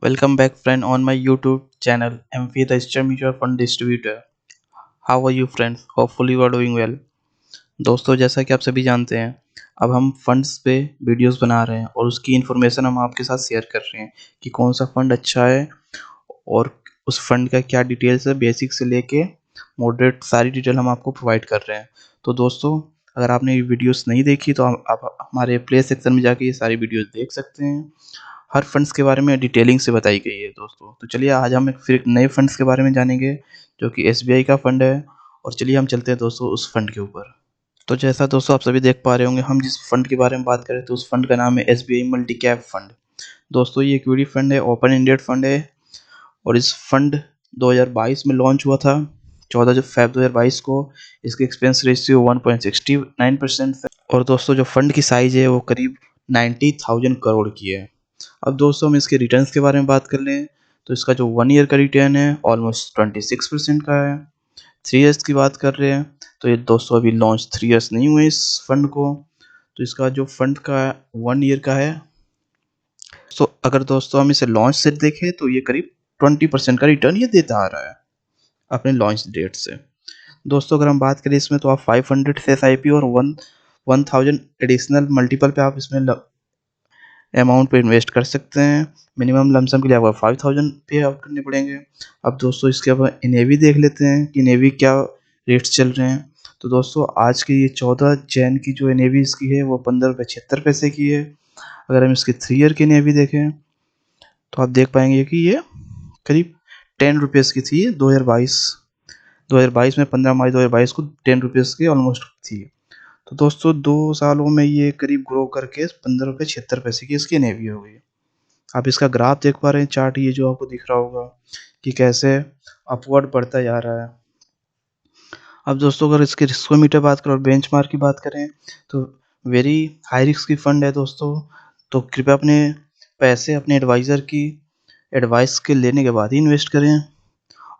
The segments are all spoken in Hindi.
Welcome back, friend, on my YouTube channel, MV the Stem Mutual Fund Distributor. How are you, friends? Hopefully, you are doing well. दोस्तों, जैसा कि आप सभी जानते हैं, अब हम फंड्स पे वीडियोस बना रहे हैं और उसकी इन्फॉर्मेशन हम आपके साथ शेयर कर रहे हैं कि कौन सा फंड अच्छा है और उस फंड का क्या डिटेल्स है, बेसिक से लेके मॉडरेट सारी डिटेल हम आपको प्रोवाइड कर रहे हैं। तो दोस्तों, अगर आपने ये वीडियोस नहीं देखी तो आप हमारे प्ले सेक्शन में जाके ये सारी वीडियोस देख सकते हैं। हर फंड्स के बारे में डिटेलिंग से बताई गई है दोस्तों। तो चलिए आज हम फिर एक नए फंड्स के बारे में जानेंगे जो कि एसबीआई का फंड है। और चलिए हम चलते हैं दोस्तों उस फंड के ऊपर। तो जैसा दोस्तों आप सभी देख पा रहे होंगे, हम जिस फंड के बारे में बात करें तो उस फंड का नाम है एसबीआई मल्टी कैप फंड। दोस्तों, ये इक्विटी फंड है, ओपन एंडेड फंड है और इस फंड 2022 में लॉन्च हुआ था, 14 फ़रवरी 2022 को। इसकी एक्सपेंस रेशियो 1.69% है और दोस्तों जो फंड की साइज है वो करीब 90,000 करोड़ की है। अब दोस्तों हम इसके रिटर्न्स के बारे में बात कर लें तो इसका जो 1 ईयर का रिटर्न है ऑलमोस्ट 26% का है। 3 ईयर्स की बात कर रहे हैं तो ये दोस्तों अभी लॉन्च 3 ईयर्स नहीं हुए इस फंड को। तो इसका जो फंड का 1 ईयर का है, तो अगर दोस्तों हम इसे लॉन्च से देखें तो ये करीब 20% का रिटर्न ये देता आ रहा है अपने लॉन्च डेट से। दोस्तों अगर हम बात करें इसमें तो आप 500 से एसआईपी और 1000 एडिशनल मल्टीपल पे आप इसमें अमाउंट पे इन्वेस्ट कर सकते हैं। मिनिमम लमसम के लिए आपको 5000 पे आउट करने पड़ेंगे। अब दोस्तों इसके अब एनएवी देख लेते हैं कि एनएवी क्या रेट्स चल रहे हैं। तो दोस्तों आज की ये 14 जैन की जो एनएवी इसकी है वो 15 रुपये 76 पैसे की है। अगर हम इसके 3 ईयर की एनएवी देखें तो आप देख पाएंगे कि ये करीब 10 रुपीज़ की थी 2022 में 15 मार्च 2022 को 10 रुपीज़ की ऑलमोस्ट थी। तो दोस्तों 2 सालों में ये करीब ग्रो करके 15 रुपये 76 पैसे की इसकी नेवी हो गई। आप इसका ग्राफ देख पा रहे हैं, चार्ट ये जो आपको दिख रहा होगा कि कैसे अपवर्ड बढ़ता जा रहा है। अब दोस्तों अगर इसके रिस्कोमीटर बात करें और बेंचमार्क की बात करें तो वेरी हाई रिस्क की फंड है दोस्तों। तो कृपया अपने पैसे अपने एडवाइज़र की एडवाइस के लेने के बाद ही इन्वेस्ट करें।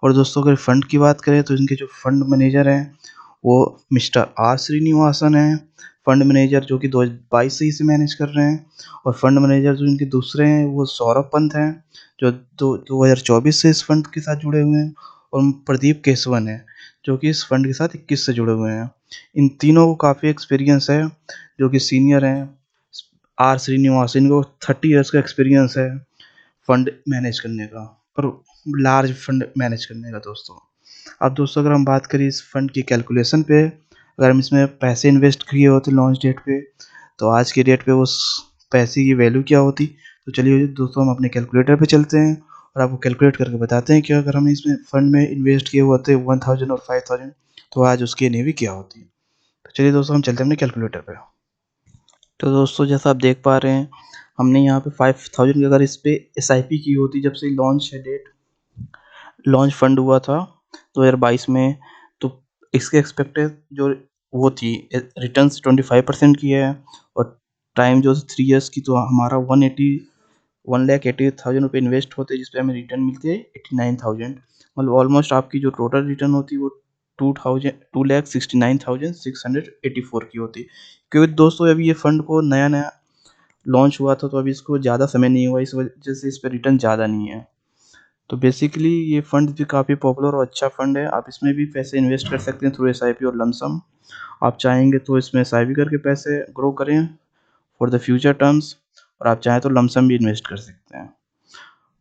और दोस्तों अगर फंड की बात करें तो इनके जो फंड मैनेजर हैं वो मिस्टर आर श्रीनिवासन हैं, फंड मैनेजर जो कि 2022 से इसे मैनेज कर रहे हैं। और फंड मैनेजर जो इनके दूसरे हैं वो सौरभ पंत हैं जो 2024 से इस फंड के साथ जुड़े हुए हैं। और प्रदीप केसवन है जो कि इस फंड के साथ 21 से जुड़े हुए हैं। इन तीनों को काफ़ी एक्सपीरियंस है, जो कि सीनियर हैं। आर श्रीनिवास, इनको 30 ईयर्स का एक्सपीरियंस है फंड मैनेज करने का और लार्ज फंड मैनेज करने का दोस्तों। अब दोस्तों अगर हम बात करें इस फंड की कैलकुलेशन पे, अगर हम इसमें पैसे इन्वेस्ट किए होते लॉन्च डेट पे तो आज की डेट पे उस पैसे की वैल्यू क्या होती। तो चलिए दोस्तों हम अपने कैलकुलेटर पे चलते हैं और आपको कैलकुलेट करके बताते हैं कि अगर हम इसमें फंड में इन्वेस्ट किए हुए होते 1000 और 5000 तो आज उसकी एनएवी क्या होती। तो चलिए दोस्तों हम चलते हैं अपने कैलकुलेटर पे। तो दोस्तों जैसा आप देख पा रहे हैं, हमने यहाँ पे 5000 की अगर इस पे एसआईपी की होती जब से लॉन्च है डेट, लॉन्च फंड हुआ था 2022 में, तो इसके एक्सपेक्टेड जो वो थी रिटर्न्स 25% की है। और टाइम जो 3 ईयर्स की, तो हमारा 1,80,000 रुपये इन्वेस्ट होते जिस पे हमें रिटर्न मिलते हैं 89,000। मतलब ऑलमोस्ट आपकी जो टोटल रिटर्न होती वो 2,69,684 की होती। क्योंकि दोस्तों अभी ये फंड को नया नया लॉन्च हुआ था तो अभी इसको ज़्यादा समय नहीं हुआ, इस वजह से इस पर रिटर्न ज़्यादा नहीं है। तो बेसिकली ये फंड भी काफ़ी पॉपुलर और अच्छा फंड है। आप इसमें भी पैसे इन्वेस्ट कर सकते हैं थ्रू एसआईपी और लमसम। आप चाहेंगे तो इसमें एसआईपी करके पैसे ग्रो करें फॉर द फ्यूचर टर्म्स, और आप चाहें तो लमसम भी इन्वेस्ट कर सकते हैं।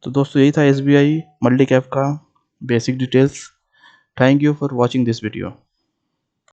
तो दोस्तों यही था एसबीआई मल्टी कैप का basic details. Thank you for watching this video.